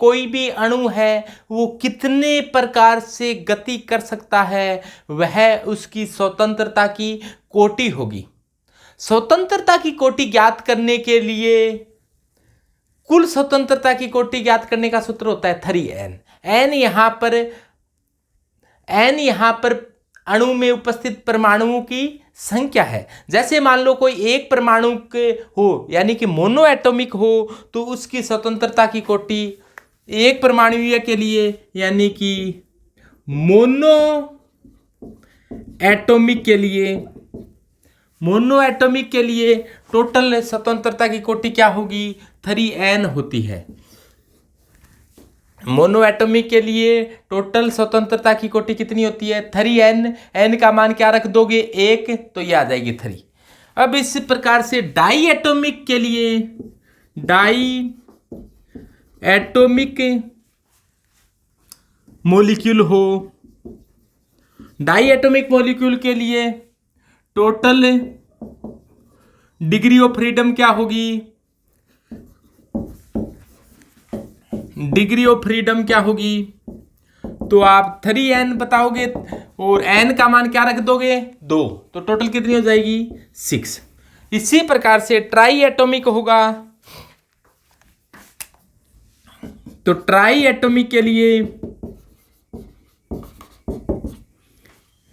कोई भी अणु है वो कितने प्रकार से गति कर सकता है, वह उसकी स्वतंत्रता की कोटि होगी। स्वतंत्रता की कोटि ज्ञात करने के लिए कुल स्वतंत्रता की कोटि ज्ञात करने का सूत्र होता है 3n। n यहां पर अणु में उपस्थित परमाणुओं की संख्या है। जैसे मान लो कोई एक परमाणु के हो यानी कि मोनो एटॉमिक हो तो उसकी स्वतंत्रता की कोटि एक परमाणुीय के लिए यानी कि मोनो एटॉमिक के लिए टोटल स्वतंत्रता की कोटि क्या होगी, 3n होती है। मोनो एटॉमिक के लिए टोटल स्वतंत्रता की कोटि कितनी होती है, 3n। n का मान क्या रख दोगे, 1, तो ये आ जाएगी 3। अब इस प्रकार से डाई एटॉमिक के लिए, डाई एटॉमिक मॉलिक्यूल हो, डाई एटॉमिक मॉलिक्यूल के लिए टोटल डिग्री ऑफ फ्रीडम क्या होगी, डिग्री ऑफ फ्रीडम क्या होगी, तो आप 3n बताओगे और n का मान क्या रख दोगे, 2, तो टोटल कितनी हो जाएगी, 6। इसी प्रकार से ट्राई एटॉमिक होगा, तो ट्राई एटॉमिक के लिए,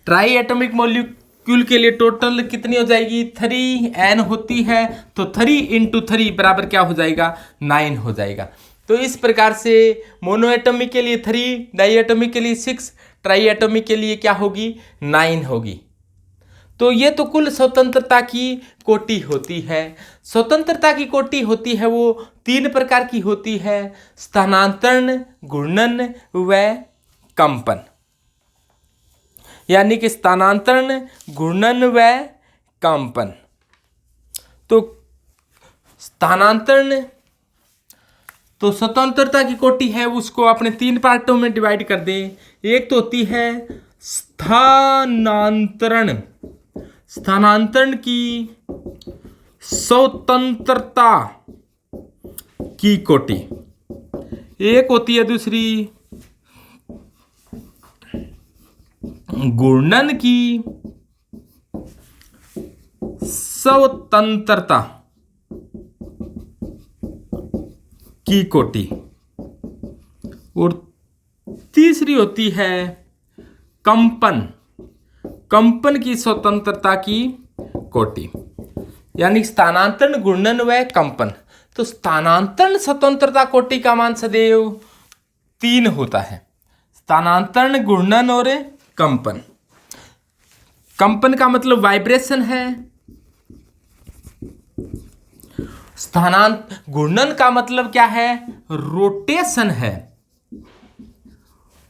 ट्राई एटॉमिक मॉलिक्यूल के लिए टोटल कितनी हो जाएगी, 3n होती है, तो 3 × 3 बराबर क्या हो जाएगा, 9 हो जाएगा। तो इस प्रकार से मोनो एटॉमिक के लिए 3, डाई एटॉमिक के लिए 6, ट्राई एटॉमिक के लिए क्या होगी, 9 होगी। तो ये तो कुल स्वतंत्रता की कोटि होती है। स्वतंत्रता की कोटि होती है वो 3 प्रकार की होती है, स्थानांतरण, घूर्णन व कंपन। यानी कि स्थानांतरण, घूर्णन व कंपन। तो स्थानांतरण, तो स्वतंत्रता की कोटि है उसको अपने 3 पार्टों में डिवाइड कर दें। एक तो होती है स्थानांतरण, स्थानांतरण की स्वतंत्रता की कोटि। एक होती है दूसरी घूर्णन की स्वतंत्रता की कोटि, और तीसरी होती है कंपन, कंपन की स्वतंत्रता की कोटि। यानी स्थानांतरण, घूर्णन व कंपन। तो स्थानांतरण स्वतंत्रता कोटि का मान सदैव 3 होता है, स्थानांतरण, घूर्णन और कंपन। कंपन का मतलब वाइब्रेशन है, घूर्णन का मतलब क्या है, रोटेशन है,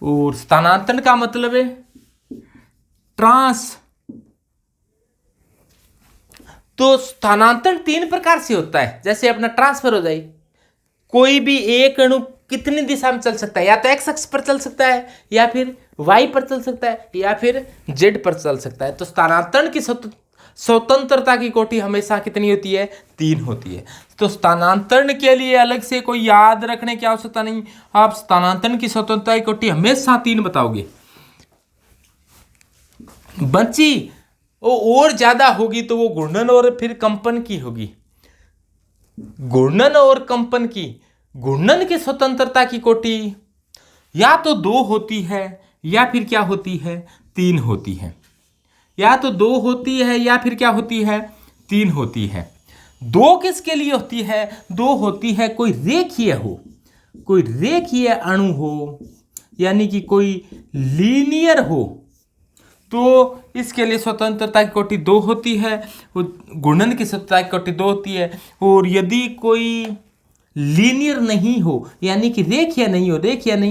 और स्थानांतरण का मतलब है तो स्थानांतरण 3 प्रकार से होता है, जैसे अपना ट्रांसफर हो जाए। कोई भी एक अणु कितनी दिशा में चल सकता है, या तो x अक्ष पर चल सकता है, या फिर y पर चल सकता है, या फिर z पर चल सकता है। तो स्थानांतरण की स्वतंत्रता की कोटि हमेशा कितनी होती है, 3 होती है। तो स्थानांतरण के लिए अलग से कोई याद रखने की आवश्यकता नहीं, आप स्थानांतरण की स्वतंत्रता की कोटि हमेशा 3 बताओगे। बची वो और ज्यादा होगी तो वो घूर्णन और फिर कंपन की होगी। घूर्णन और कंपन की, घूर्णन की स्वतंत्रता की कोटि या तो 2 होती है या फिर क्या होती है, 3 होती है। या तो 2 होती है या फिर क्या होती है, 3 होती है। 2 किसके लिए होती है, 2 होती है कोई रेखीय हो, कोई रेखीय अणु हो, यानी कि कोई लीनियर हो, तो इसके लिए स्वतंत्रता की कोटि 2 होती है, घूर्णन की स्वतंत्रता की कोटि 2 होती है। और यदि कोई लीनियर नहीं हो यानी कि रेखीय नहीं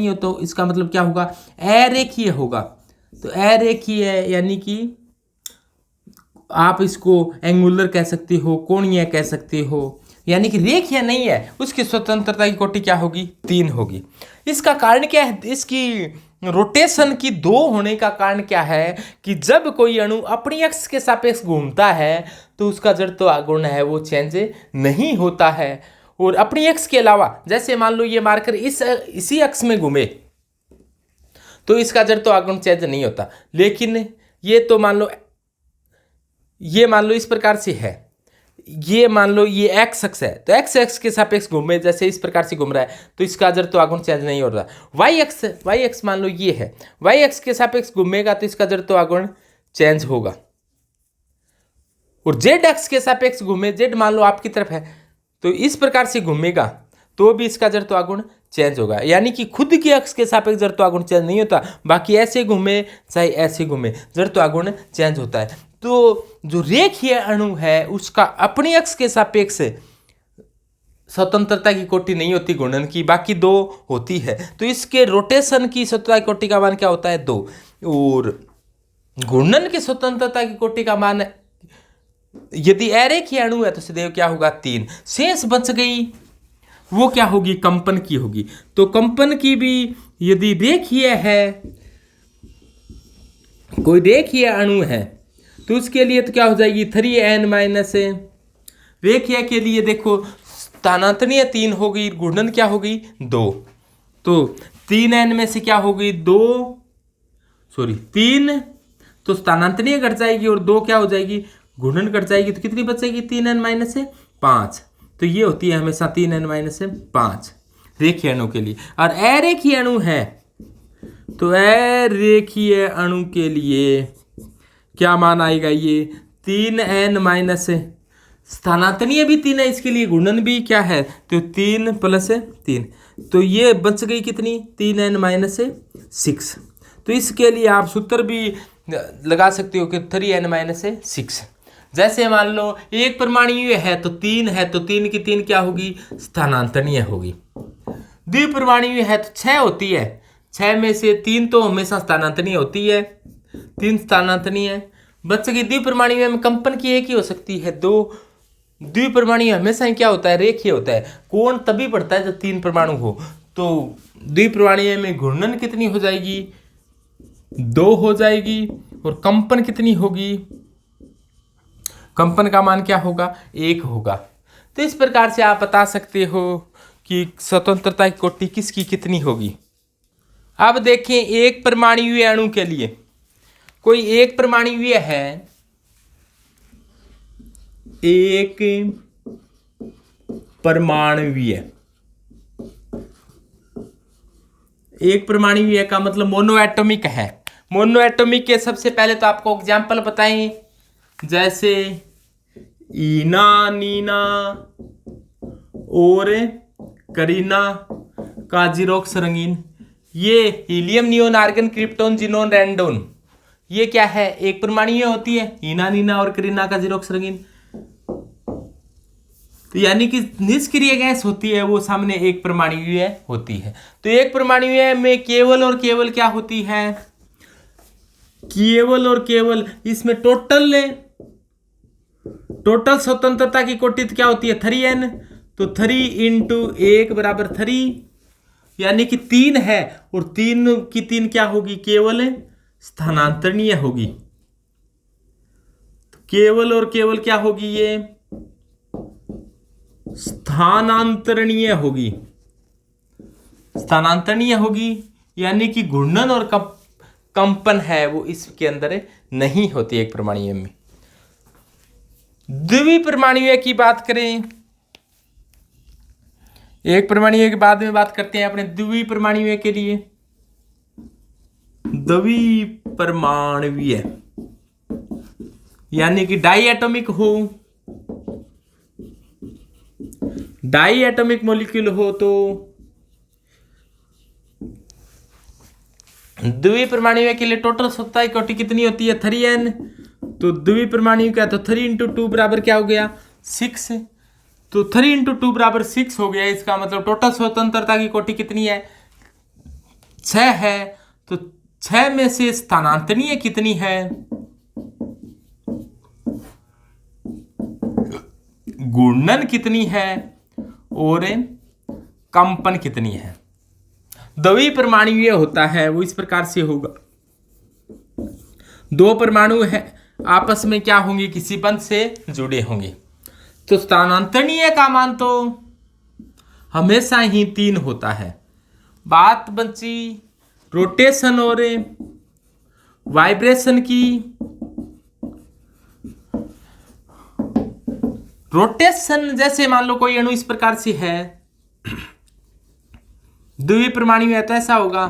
हो तो इसका मतलब क्या होगा, अरेखीय होगा। तो अरेखीय यानी कि आप इसको एंगुलर कह सकते हो, कोणीय कह सकते हो, यानी कि रेखीय नहीं है, उसकी स्वतंत्रता की कोटि क्या होगी, 3 होगी। इसका कारण क्या है, इसकी रोटेशन की 2 होने का कारण क्या है कि जब कोई अणु अपनी अक्ष के सापेक्ष घूमता है तो उसका जड़त्व आघूर्ण है वो चेंज नहीं होता है, और अपनी एक्स के अलावा, जैसे मान लो ये मार्कर इसी अक्ष में घूमे तो इसका जड़ तो आगुण चेंज नहीं होता, लेकिन ये तो मान लो इस प्रकार से है, ये मान लो ये एक्स अक्ष है तो एक्स एक्स के सापेक्ष घूमे, जैसे इस प्रकार से घूम रहा है तो इसका जड़ तो आगुण चेंज नहीं हो रहा। वाई एक्स मान लो ये है, वाई एक्स के सापेक्ष घूमेगा तो इसका जड़ तो आगुण चेंज होगा। और जेड एक्स के सापेक्ष घूमे, जेड मान लो आपकी तरफ है तो इस प्रकार से घूमेगा तो भी इसका जड़ तो आगुण चेंज होगा। यानी कि खुद के अक्ष के सापेक्ष जड़ तो आगुण चेंज नहीं होता, बाकी ऐसे घूमे चाहे ऐसे घूमे जड़ तो आगुण चेंज होता है। तो जो रेखीय अणु है उसका अपने अक्ष के सापेक्ष स्वतंत्रता की कोटि नहीं होती घूर्णन की, बाकी 2 होती है। तो इसके रोटेशन की स्वतंत्रता की कोटि का मान क्या होता है 2, और घूर्णन की स्वतंत्रता की कोटि का मान यदि अरेखीय अणु है तो सदैव क्या होगा 3। शेष बच गई वो क्या होगी, कंपन की होगी। तो कंपन की भी यदि रेखीय है, कोई रेखीय अणु है तो उसके लिए तो क्या हो जाएगी 3n-, रेखीय के लिए देखो स्थानांतरणीय 3 होगी, घूर्णन क्या होगी 2, तो 3n में से क्या होगी 3, तो स्थानांतरणीय घट जाएगी और 2 क्या हो जाएगी घूर्णन घट जाएगी, तो कितनी बचेगी 3n- 5। तो ये होती है हमेशा 3n- 5 रेखीय अणु के लिए। और अरेखीय अणु है तो अरेखीय अणु के लिए क्या मान आएगा, ये 3n- स्थानांतरणीय भी 3 है, इसके लिए घूर्णन भी क्या है तो 3 + 3, तो ये बच गई कितनी 3n- 6। तो इसके लिए आप सूत्र भी लगा सकते हो कि 3n- 6। जैसे मान लो एक परमाणु है तो 3 है तो 3 की 3 क्या होगी स्थानांतरणीय होगी। द्विपरमाणु है तो 6 होती है, 6 में से 3 तो हमेशा स्थानांतरणीय होती है, 3 स्थानांतरणीय बच गई। द्विपरमाणु में कंपन की एक ही हो सकती है 2। द्विपरमाणु हमेशा ही क्या होता है रेखीय होता है, कोण तभी पड़ता है जब 3 परमाणु हो। तो द्विपरमाणु में घूर्णन कितनी हो जाएगी 2 हो जाएगी, और कंपन कितनी होगी, कंपन का मान क्या होगा 1 होगा। तो इस प्रकार से आप बता सकते हो कि स्वतंत्रता की कोटि किसकी कितनी होगी। अब देखें एक परमाणु अणु के लिए, कोई एक परमाणु है, एक परमाणु का मतलब मोनोएटॉमिक है। मोनोएटॉमिक के सबसे पहले तो आपको एग्जाम्पल बताएं, जैसे ईना, नीना और करीना का जीरोक्स रंगीन, ये helium, neon, argon, krypton, xenon, radon, ये क्या है एक परमाणु होती है ईना, नीना और करीना का जीरोक्स रंगीन। तो यानी कि निष्क्रिय गैस होती है वो सामने एक परमाणु होती है। तो एक परमाणु में केवल और केवल क्या होती है, केवल और केवल इसमें टोटल स्वतंत्रता की कोटि क्या होती है 3n, तो 3 × 1 = 3, यानी कि 3 है और 3 की 3 क्या होगी केवल स्थानांतरणीय होगी। तो केवल और केवल क्या होगी ये स्थानांतरणीय होगी, स्थानांतरणीय होगी, यानी कि घूर्णन और कंपन है वो इसके अंदर नहीं होती एक परमाणु में। द्विपरमाणु की बात करें, एक परमाणु के बाद में बात करते हैं अपने द्विपरमाणु के लिए। द्विपरमाणु यानी कि डाई एटॉमिक मॉलिक्यूल हो, तो द्विपरमाणु के लिए टोटल स्वतंत्रता की कोटि कितनी होती है 3n, तो द्विपरमाणु का तो 3 × 2 बराबर क्या हो गया 6, तो 3 × 2 बराबर 6 हो गया। इसका मतलब टोटल स्वतंत्रता की कोटि कितनी है 6 है, तो 6 में से स्थानांतरणीय कितनी है, घूर्णन कितनी है और कंपन कितनी है। द्विपरमाणु होता है वो इस प्रकार से होगा, 2 परमाणु है आपस में क्या होंगे किसी बंध से जुड़े होंगे। तो स्थानांतरणीय का मान तो हमेशा ही 3 होता है। बात बची रोटेशन और वाइब्रेशन की। रोटेशन जैसे मान लो कोई अणु इस प्रकार से है, द्विपरमाणु है तो ऐसा होगा।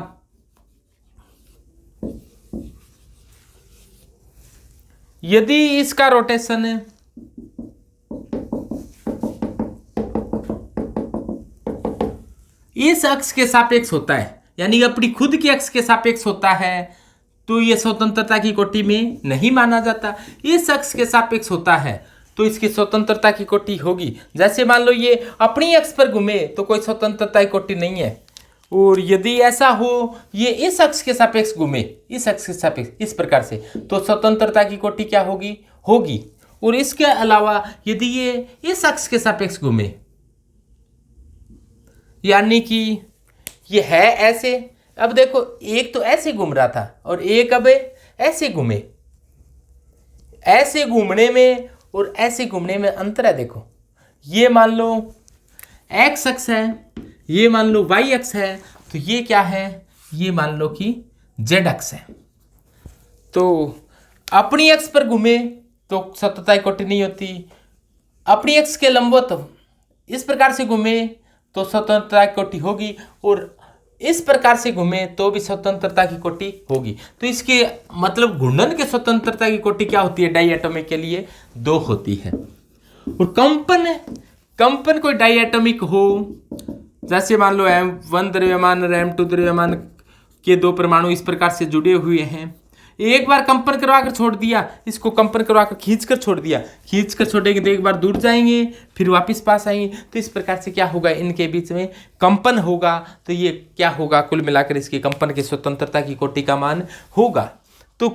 यदि इसका रोटेशन इस अक्ष के सापेक्ष होता है, यानी अपनी खुद के अक्ष के सापेक्ष होता है, तो यह स्वतंत्रता की कोटि में नहीं माना जाता। इस अक्ष के सापेक्ष होता है तो इसकी स्वतंत्रता की कोटि होगी। जैसे मान लो ये अपनी अक्ष पर घूमे तो कोई स्वतंत्रता की कोटि नहीं है। और यदि ऐसा हो ये इस अक्ष के सापेक्ष घूमे, इस अक्ष के सापेक्ष इस प्रकार से, तो स्वतंत्रता की कोटि क्या होगी? होगी। और इसके अलावा यदि ये इस अक्ष के सापेक्ष घूमे, यानी कि ये है ऐसे, अब देखो एक तो ऐसे घूम रहा था और एक अब ऐसे घूमे। ऐसे घूमने में और ऐसे घूमने में अंतर है। देखो ये मान लो x अक्ष है, ये मान लो y अक्ष है, तो ये क्या है? ये मान लो कि z अक्ष है। तो अपनी अक्ष पर घूमे तो स्वतंत्रता की कोटि नहीं होती, अपनी अक्ष के लंबवत इस प्रकार से घूमे तो स्वतंत्रता की कोटि होगी, और इस प्रकार से घूमे तो भी स्वतंत्रता की कोटि होगी। तो इसके मतलब घूर्णन के स्वतंत्रता की कोटि क्या होती है? डाइएटॉमिक के लिए 2 होती है। और कंपन कोई डाइएटॉमिक हो, जैसे मान लो M1 द्रव्यमान और M2 द्रव्यमान के 2 परमाणु इस प्रकार से जुड़े हुए हैं, एक बार कंपन करवाकर छोड़ दिया, इसको कंपन करवाकर खींचकर छोड़ दिया, खींचकर छोड़ेंगे तो एक बार दूर जाएंगे फिर वापस पास आएंगे, तो इस प्रकार से क्या होगा? इनके बीच में कंपन होगा। तो ये क्या होगा? कुल मिलाकर इसके कंपन की स्वतंत्रता की कोटि का मान होगा। तो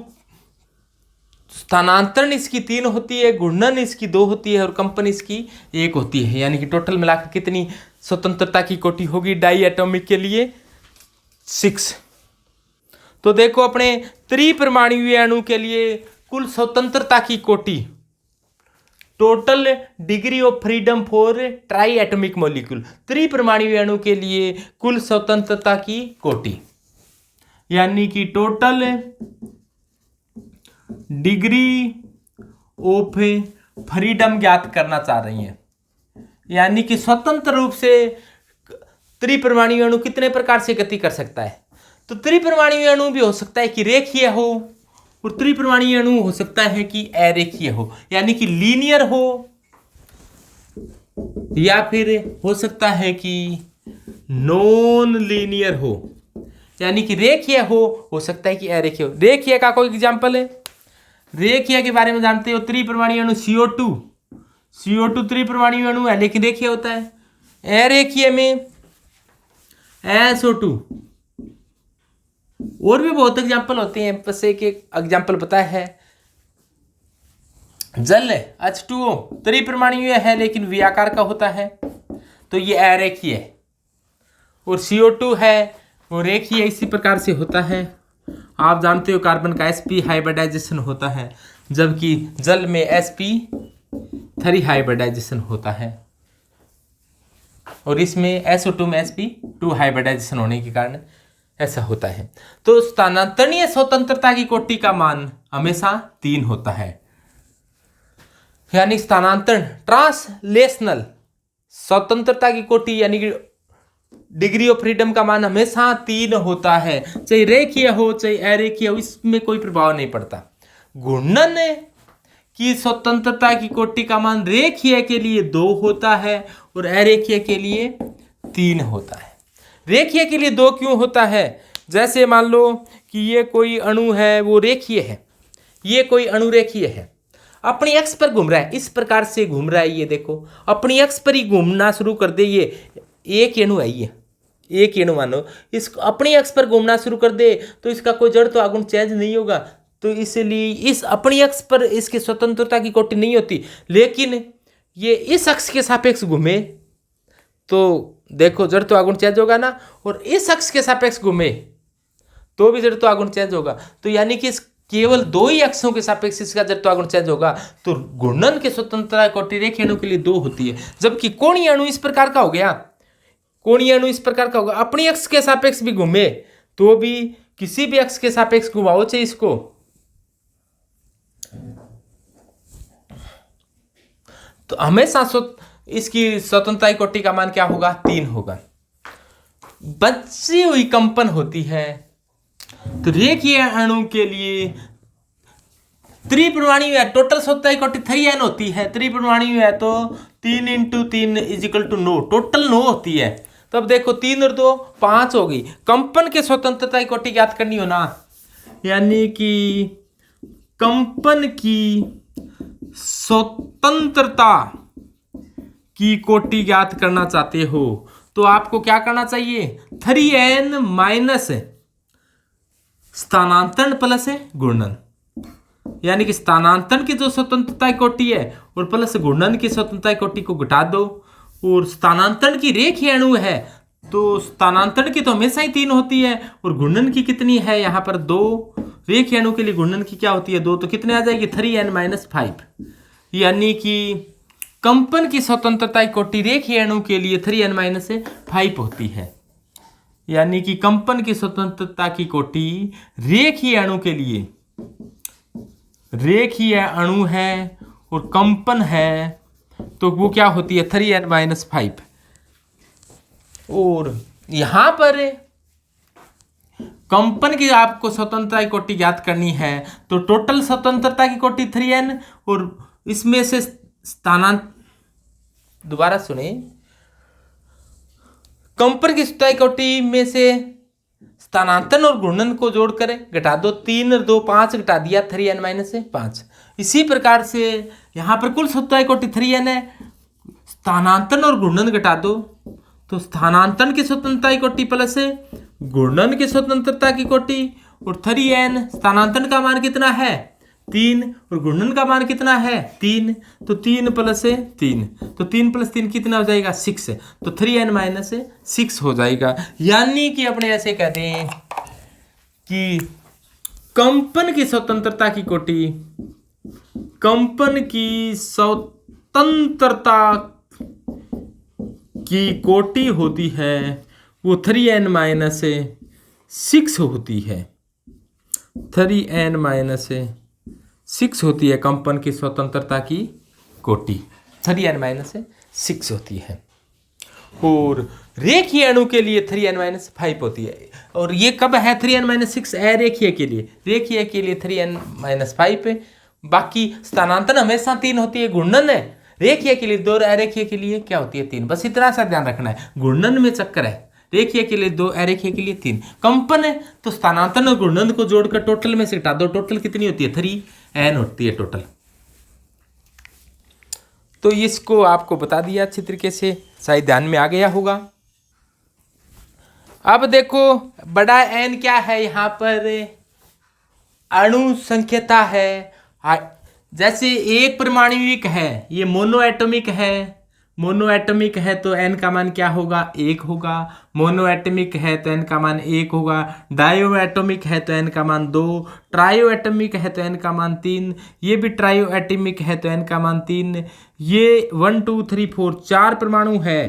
स्थानांतरण इसकी 3 होती है, घूर्णन इसकी 2 होती है और कंपन इसकी 1 होती है। यानी कि टोटल मिलाकर कितनी स्वतंत्रता की कोटि होगी डाइएटॉमिक के लिए? 6। तो देखो अपने त्रिपरमाणुवीय अणु के लिए कुल स्वतंत्रता की कोटि, total degree of freedom for triatomic molecule, त्रिपरमाणुवीय अणु के लिए कुल स्वतंत्रता की कोटि, यानी कि टोटल डिग्री ऑफ फ्रीडम ज्ञात करना चाह रही हैं। यानी कि स्वतंत्र रूप से त्रिपरमाणुवीय अणु कितने प्रकार से गति कर सकता है? तो त्रिपरमाणुवीय अणु भी हो सकता है कि रेखीय हो, और त्रिपरमाणुवीय अणु हो सकता है कि अरेखीय हो, यानी कि लीनियर हो, या फिर हो सकता है कि नॉन लीनियर हो, यानी कि रेखीय हो सकता है कि अरेखीय हो। रेखीय का कोई एग्जांपल है? रेखीय के बारे में जानते हो, त्रिपरमाणुवीय अणु CO2 त्रिपरमाणुवीय अणु है लेकिन रेखीय होता है। अरेखीय में SO2, और भी बहुत एग्जाम्पल होते हैं, बस एक एग्जाम्पल पता है। जल H2O त्रिपरमाणुवीय है लेकिन V आकार का होता है, तो ये अरेखीय है। और CO2 है वो रेखीय इसी प्रकार से होता है। आप जानते हो कार्बन का sp हाइब्रिडाइजेशन होता है, जबकि जल में sp3 हाइब्रिडाइजेशन होता है, और इसमें SO2 में sp2 हाइब्रिडाइजेशन होने के कारण ऐसा होता है। तो स्थानांतरणीय स्वतंत्रता की कोटि का मान हमेशा 3 होता है, यानी स्थानांतरण ट्रांसलेशनल स्वतंत्रता की कोटि यानी कि डिग्री ऑफ फ्रीडम का मान हमेशा 3 होता है, चाहे रेखीय हो चाहे अरेखीय हो, इसमें कोई प्रभाव नहीं पड़ता। घूर्णन की स्वतंत्रता की कोटि का मान रेखीय के लिए 2 होता है और अरेखीय के लिए 3 होता है। रेखीय के लिए 2 क्यों होता है? जैसे मान लो कि ये कोई अणु है वो रेखीय है, ये कोई अणु रेखीय है, अपनी अक्ष पर घूम रहा है, इस प्रकार से घूम रहा है। ये देखो अपनी अक्ष पर ही घूमना शुरू कर दे, ये एक अणु है, ये एक अणु मानो इस अपनी अक्ष पर घूमना शुरू कर दे तो इसका कोई जड़ तो आगुण चेंज नहीं होगा, तो इसलिए इस अपनी अक्ष पर इसकी स्वतंत्रता की कोटि नहीं होती। लेकिन ये इस अक्ष के सापेक्ष घूमे तो देखो जड़ तो आगुण चेंज होगा ना, और इस अक्ष के सापेक्ष घूमे तो भी जड़ तो आगुण चेंज होगा। तो यानी कि केवल 2 ही अक्षों के सापेक्ष इसका जड़ तो आगुण चेंज होगा। तो घूर्णन के स्वतंत्रता कोटि रेखीय अणु के लिए 2 होती है, जबकि कोणीय अणु इस प्रकार का हो गया, कोणीय अणु इस प्रकार का होगा, अपनी अक्ष के सापेक्ष भी घूमे तो भी, किसी भी अक्ष के सापेक्ष घुमाओ चाहिए इसको, तो हमेशा इसकी स्वतंत्रता कोटि का मान क्या होगा, 3 होगा। बची हुई कंपन होती है, तो रेखीय अणु के लिए त्रिपरिमाणीय है, टोटल स्वतंत्रता कोटि 3n होती है, त्रिपरिमाणीय है तो 3 × 3 = 9, टोटल 9 होती है। तो अब देखो 3 और 2 5 हो गई। कंपन के स्वतंत्रता कोटि ज्ञात करनी हो ना, यानी कि कंपन की स्वतंत्रता की कोटि ज्ञात करना चाहते हो तो आपको क्या करना चाहिए, 3n माइनस स्थानांतरण प्लस घूर्णन, यानी कि स्थानांतरण की जो स्वतंत्रता कोटि है और प्लस घूर्णन की स्वतंत्रता कोटि को घटा दो। और स्थानांतरण की रेखीय अणु है तो स्थानांतरण की तो हमेशा ही 3 होती है, और घूर्णन की कितनी है यहाँ पर 2, रेखीय अणु के लिए घूर्णन की क्या होती है 2, तो कितने आ जाएगी 3n - 5, यानी कि कंपन की स्वतंत्रता कोटि रेखीय अणु के लिए 3n - 5 होती है, यानी कि कंपन की स्वतंत्रता की कोटि रेखीय अणु के लिए, रेखीय अणु है और कंपन है तो वो क्या होती है 3n - 5। और यहां पर कंपन की आपको स्वतंत्रता की कोटि ज्ञात करनी है तो टोटल स्वतंत्रता की कोटि 3n, और इसमें से दोबारा सुने, कंपन की स्वतंत्रता कोटि में से स्थानांतरण और घूर्णन को जोड़कर घटा दो, 3 और 2 5 घटा दिया 3n - 5। इसी प्रकार से यहां पर कुल स्वतंत्रता कोटि 3n है, स्थानांतरण और घूर्णन घटा दो तो स्थानांतरण की स्वतंत्रता कोटि प्लस घूर्णन की स्वतंत्रता की कोटि, और 3n स्थानांतरण का मान कितना है 3 और घूर्णन का मान कितना है 3, तो 3 + 3, तो 3 + 3 कितना हो जाएगा 6, तो 3n - 6 हो जाएगा। यानी कि अपने ऐसे कहते हैं कि कंपन की स्वतंत्रता की कोटि, कंपन की स्वतंत्रता की कोटि होती है वो 3n - 6 होती है, 3n - 6 होती है कंपन की स्वतंत्रता की कोटि, 3n - 6 होती है। और रेखीय अणु के लिए 3n - 5 होती है, और ये कब है 3n - 6 अरेखीय के लिए, रेखीय के लिए 3n - 5, बाकी स्थानांतरण हमेशा 3 होती है, घूर्णन है रेखीय के लिए 2, अरेखीय के लिए क्या होती है 3, बस इतना सा ध्यान रखना है, घूर्णन में चक्कर है, रेखीय के लिए 2, अरेखीय के लिए 3। कंपन है तो स्थानांतरण और घूर्णन को जोड़कर टोटल में से घटा दो, टोटल कितनी होती है 3n होती है टोटल। तो इसको आपको बता दिया अच्छी तरीके से, शायद ध्यान में आ गया होगा। अब देखो बड़ा N क्या है, यहाँ पर अणु संख्यता है, जैसे एक परमाणुविक है, ये मोनो एटॉमिक है तो n का मान क्या होगा 1 होगा, मोनो एटॉमिक है तो n का मान 1 होगा, डायो एटॉमिक है तो n का मान 2, ट्रायो एटॉमिक है तो n का मान 3, ये भी ट्रायो एटॉमिक है तो n का मान 3, ये 1 2 3 4 4 परमाणु है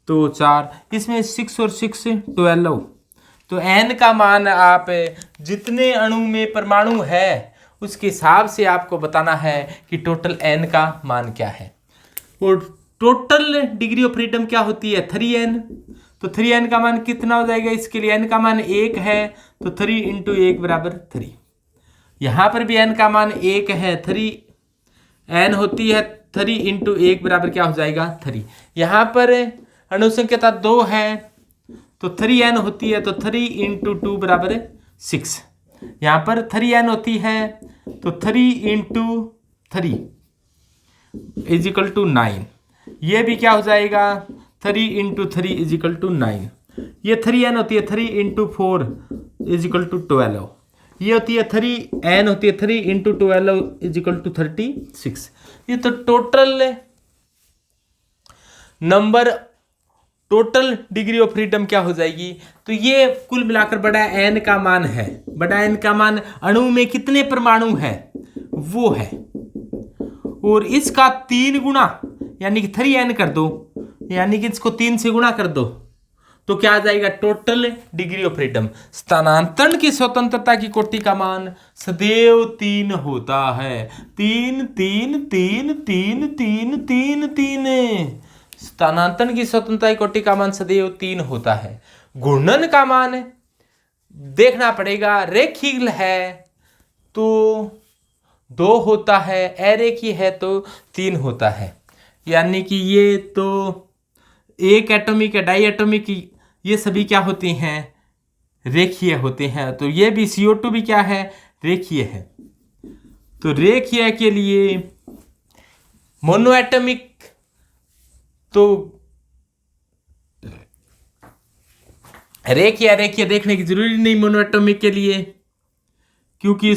तो 4, इसमें 6 और 6 12, तो n का मान आप जितने अणु में परमाणु है उसके हिसाब से आपको बताना है कि टोटल n का मान क्या है। और टोटल डिग्री ऑफ फ्रीडम क्या होती है 3n, तो 3n का मान कितना हो जाएगा, इसके लिए n का मान 1 है तो 3 × 1 = 3, यहाँ पर भी n का मान 1 है, 3n होती है, 3 × 1 बराबर क्या हो जाएगा 3, यहाँ पर अणुसंख्यता 2 है तो 3n होती है तो 3 × 2 = 6, यहाँ पर 3n होती है तो 3 × 3 = 9, ये भी क्या हो जाएगा 3 × 3 = 9, ये 3n होती है 3 × 4 = 12, ये होती है 3n होती है 3 × 12 = 36। ये तो total number, total degree of freedom क्या हो जाएगी, तो ये कुल मिलाकर बड़ा n का मान है, बड़ा n का मान अणु में कितने परमाणु है वो है, और इसका 3 गुना यानी कि 3n कर दो, यानी कि इसको 3 से गुणा कर दो, तो क्या आ जाएगा, टोटल डिग्री ऑफ फ्रीडम। स्थानांतरण की स्वतंत्रता की कोटि का मान सदैव 3 होता है। 3 3 3 3 3 3 3। स्थानांतरण की स्वतंत्रता की कोटि का मान सदैव 3 होता है। घूर्णन का मान देखना पड़ेगा, रेखीय है तो 2 होता है, अरेखीय है तो 3 होता है। यानी कि ये तो एक एटॉमिक है, डाई एटॉमिक, ये सभी क्या होते हैं, रेखीय होते हैं। तो ये भी CO2 भी क्या है, रेखीय है। तो रेखीय के लिए मोनोएटॉमिक तो रेखीय देखने की जरूरी नहीं मोनोएटॉमिक के लिए, क्योंकि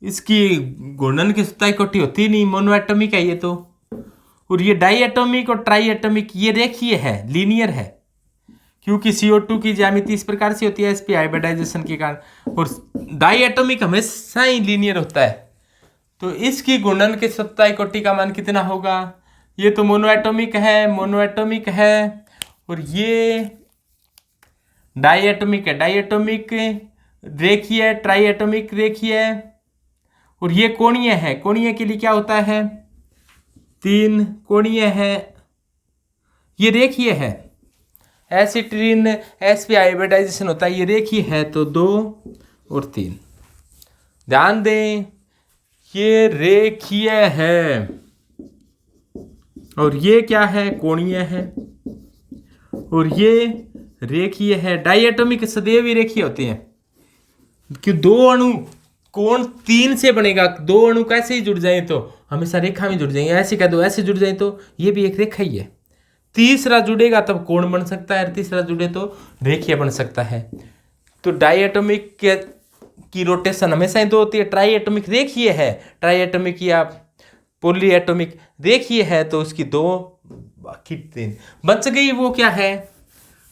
इसकी घूर्णन की सतह कोटि होती नहीं, मोनोएटॉमिक है ये तो। और ये डाई एटॉमिक और ट्राई एटॉमिक ये रेखीय है, लीनियर है, क्योंकि CO2 की ज्यामिति इस प्रकार से होती है sp हाइब्रिडाइजेशन के कारण, और डाई एटॉमिक हमेशा ही लीनियर होता है। तो इसकी घूर्णन की सतह कोटि का मान कितना होगा, ये तो मोनोएटॉमिक है, और ये डाई एटॉमिक है, डाई एटॉमिक रेखीय, ट्राई एटॉमिक रेखीय, और ये कोणीय है। कोणीय के लिए क्या होता है, 3, कोणीय है, ये रेखीय है। एसिट्रीन sp हाइब्रिडाइजेशन होता है, ये रेखीय है तो 2 और 3। ध्यान दें ये रेखीय है और ये क्या है, कोणीय है, और ये रेखीय है। डाइएटॉमिक सदैव ही रेखीय होते हैं, कि 2 अणु कोण 3 से बनेगा। 2 अणु कैसे ही जुड़ जाए तो हमेशा रेखा में जुड़ जाएंगे, ऐसे कह दो ऐसे जुड़ जाए तो ये भी एक रेखा ही है। तीसरा जुड़ेगा तब कोण बन सकता है, तीसरा जुड़े तो रेखीय बन सकता है। तो डाइएटॉमिक की रोटेशन हमेशा ही 2 होती है। ट्राई एटॉमिक रेखीय है, ट्राई एटॉमिक या पोली एटॉमिक रेखीय है तो उसकी 2 बाकी 3 बच गई। वो क्या है,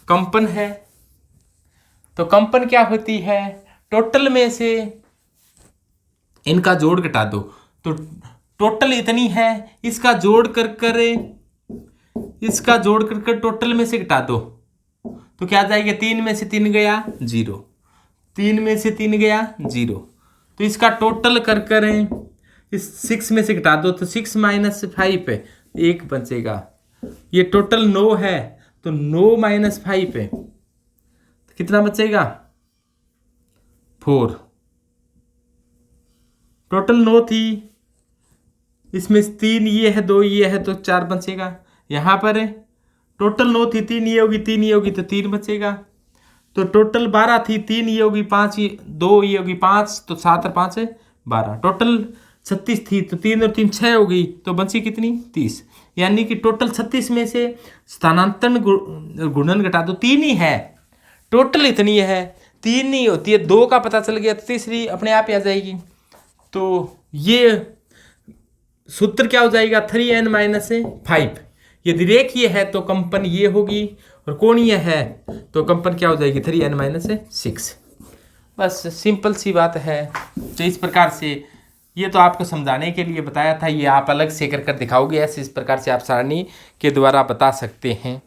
कंपन है। तो कंपन क्या होती है, टोटल में से इनका जोड़ घटा दो, तो टोटल इतनी है, इसका जोड़ कर इसका जोड़ कर टोटल में से घटा दो, तो क्या आ जाएगा, 3 में से 3 गया 0, 3 में से 3 गया 0। तो इसका टोटल कर इस 6 में से घटा दो, तो 6 - 5 है, 1 बचेगा। ये टोटल 9 है, तो 9 - 5 है, तो कितना बचेगा, 4। टोटल 9 थी, इसमें 3 ये है, 2 ये है, तो 4 बचेगा। यहाँ पर टोटल 9 थी, 3 ये होगी, 3 ये होगी, तो 3 बचेगा। तो टोटल 12 थी, 3 ये होगी, 5 ये, 2 ये होगी, 5, तो 7 और 5 है 12। टोटल 36 थी, तो 3 और 3 6 होगी, तो बची कितनी, 30। यानी कि टोटल 36 में से स्थानांतरण गुणन घटा दो, 3 ही है, टोटल इतनी है, 3 नहीं होती है। 2 का पता चल गया तो तीसरी अपने आप ही आ जाएगी। तो ये सूत्र क्या हो जाएगा, 3n - 5। यदि रेखीय है तो कंपन ये होगी, और कोणीय है तो कंपन क्या हो जाएगी, 3n - 6। बस सिंपल सी बात है। तो इस प्रकार से ये तो आपको समझाने के लिए बताया था, ये आप अलग से कर दिखाओगे, ऐसे इस प्रकार से आप सारणी के द्वारा बता सकते हैं।